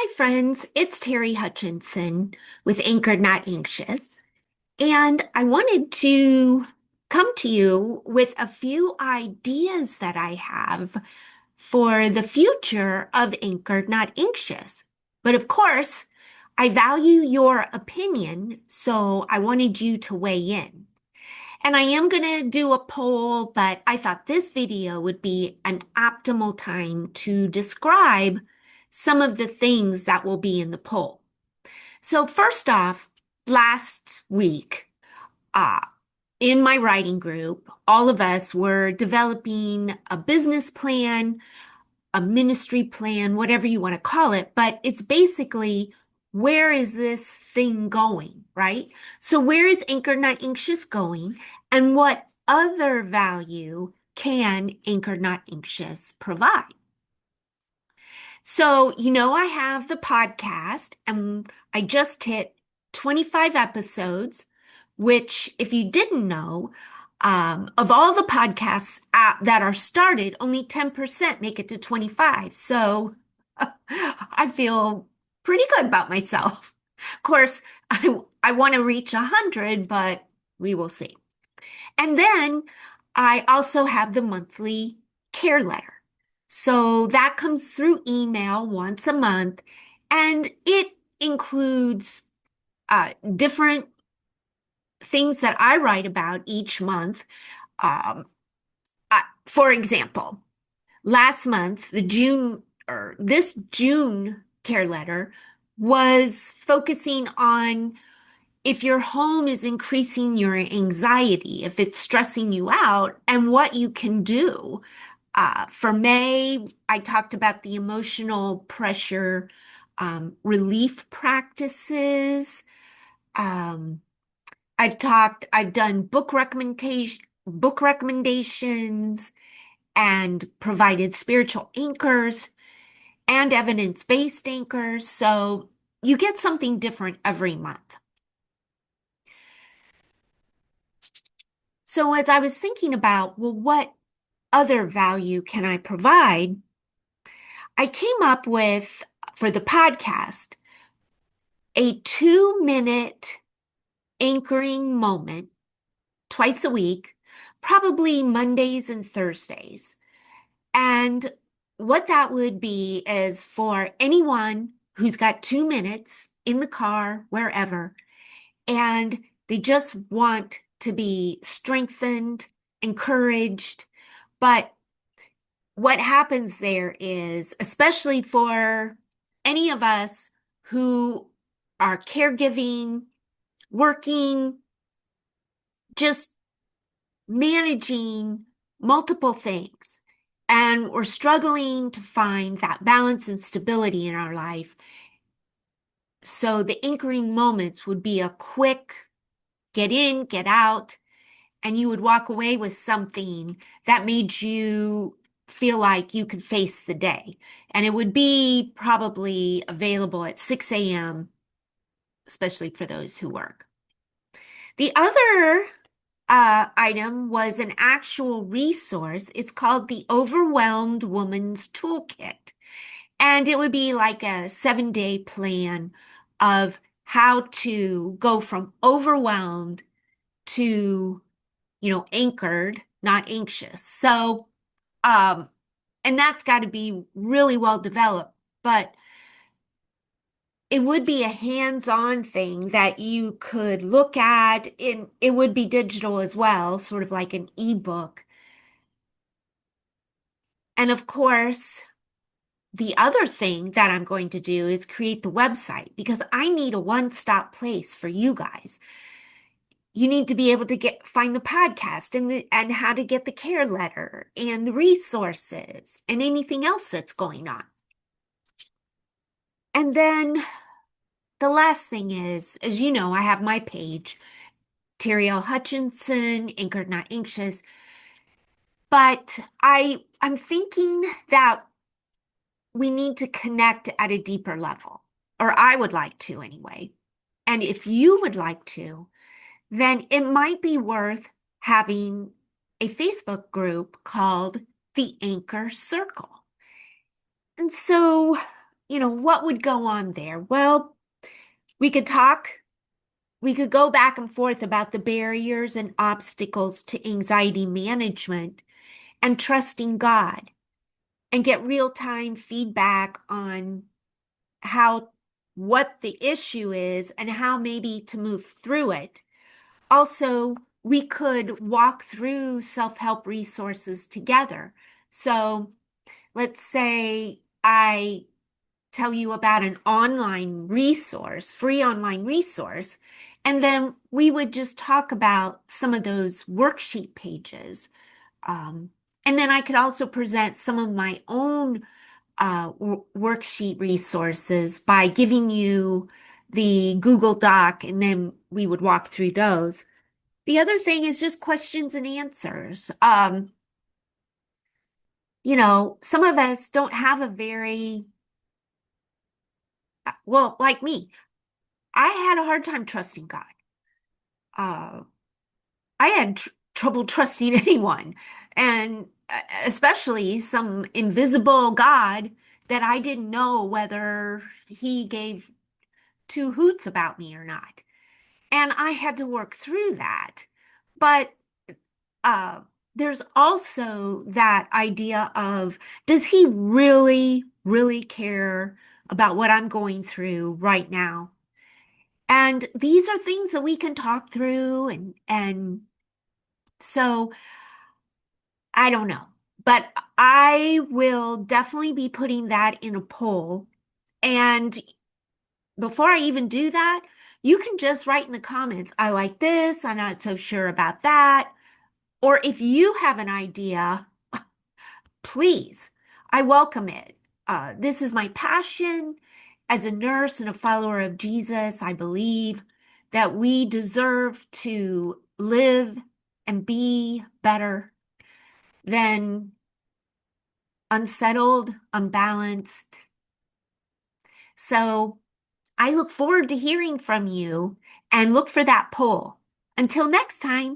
Hi, friends. It's Terri Hutchinson with Anchored Not Anxious. And I wanted to come to you with a few ideas that I have for the future of Anchored Not Anxious. But of course, I value your opinion, so I wanted you to weigh in. And I am going to do a poll, but I thought this video would be an optimal time to describe some of the things that will be in the poll. So first off, last week, uh, in my writing group, all of us were developing a business plan, a ministry plan, whatever you want to call it, but it's basically where is this thing going, right? So where is Anchor Not Anxious going, and what other value can Anchor Not Anxious provide? So, I have the podcast and I just hit 25 episodes, which, if you didn't know, of all the podcasts that are started, only 10% make it to 25. So I feel pretty good about myself. Of course, I want to reach 100, but we will see. And then I also have the monthly care letter. So that comes through email once a month, and it includes different things that I write about each month. Um, for example, last month, this June care letter was focusing on if your home is increasing your anxiety, if it's stressing you out, and what you can do. For May, I talked about the emotional pressure relief practices. Um, I've done book recommendations, and provided spiritual anchors and evidence-based anchors. So you get something different every month. So as I was thinking about, well, what other value can I provide? I came up with, for the podcast, a 2-minute anchoring moment twice a week, probably Mondays and Thursdays. And what that would be is for anyone who's got 2 minutes in the car, wherever, and they just want to be strengthened, encouraged. But what happens there is, especially for any of us who are caregiving, working, just managing multiple things, and we're struggling to find that balance and stability in our life. So the anchoring moments would be a quick get in, get out, and you would walk away with something that made you feel like you could face the day. And it would be probably available at 6 a.m., especially for those who work. The other item was an actual resource. It's called the Overwhelmed Woman's Toolkit. And it would be like a 7-day plan of how to go from overwhelmed to, anchored, not anxious. So, and that's got to be really well developed, but it would be a hands-on thing that you could look at. It would be digital as well, sort of like an ebook. And of course, the other thing that I'm going to do is create the website, because I need a one-stop place for you guys. You need to be able to find the podcast and how to get the care letter and the resources and anything else that's going on. And then the last thing is, as you know, I have my page, Terri L. Hutchinson, Anchored Not Anxious. But I'm thinking that we need to connect at a deeper level, or I would like to anyway. And if you would like to, then it might be worth having a Facebook group called the Anchor Circle. And so, what would go on there? Well, we could talk, we could go back and forth about the barriers and obstacles to anxiety management and trusting God and get real-time feedback on how what the issue is and how maybe to move through it. Also, we could walk through self-help resources together. So let's say I tell you about an online resource, free online resource, and then we would just talk about some of those worksheet pages. Um, and then I could also present some of my own worksheet resources by giving you the Google Doc, and then we would walk through those. The other thing is just questions and answers. Some of us don't have a very, well, like me, I had a hard time trusting God. Uh, I had trouble trusting anyone, and especially some invisible God that I didn't know whether he gave two hoots about me or not. And I had to work through that. But uh, there's also that idea of, does he really, really care about what I'm going through right now? And these are things that we can talk through, and so I don't know. But I will definitely be putting that in a poll. And before I even do that, you can just write in the comments, I like this, I'm not so sure about that. Or if you have an idea, please, I welcome it. This is my passion. As a nurse and a follower of Jesus, I believe that we deserve to live and be better than unsettled, unbalanced. So I look forward to hearing from you and look for that poll. Until next time.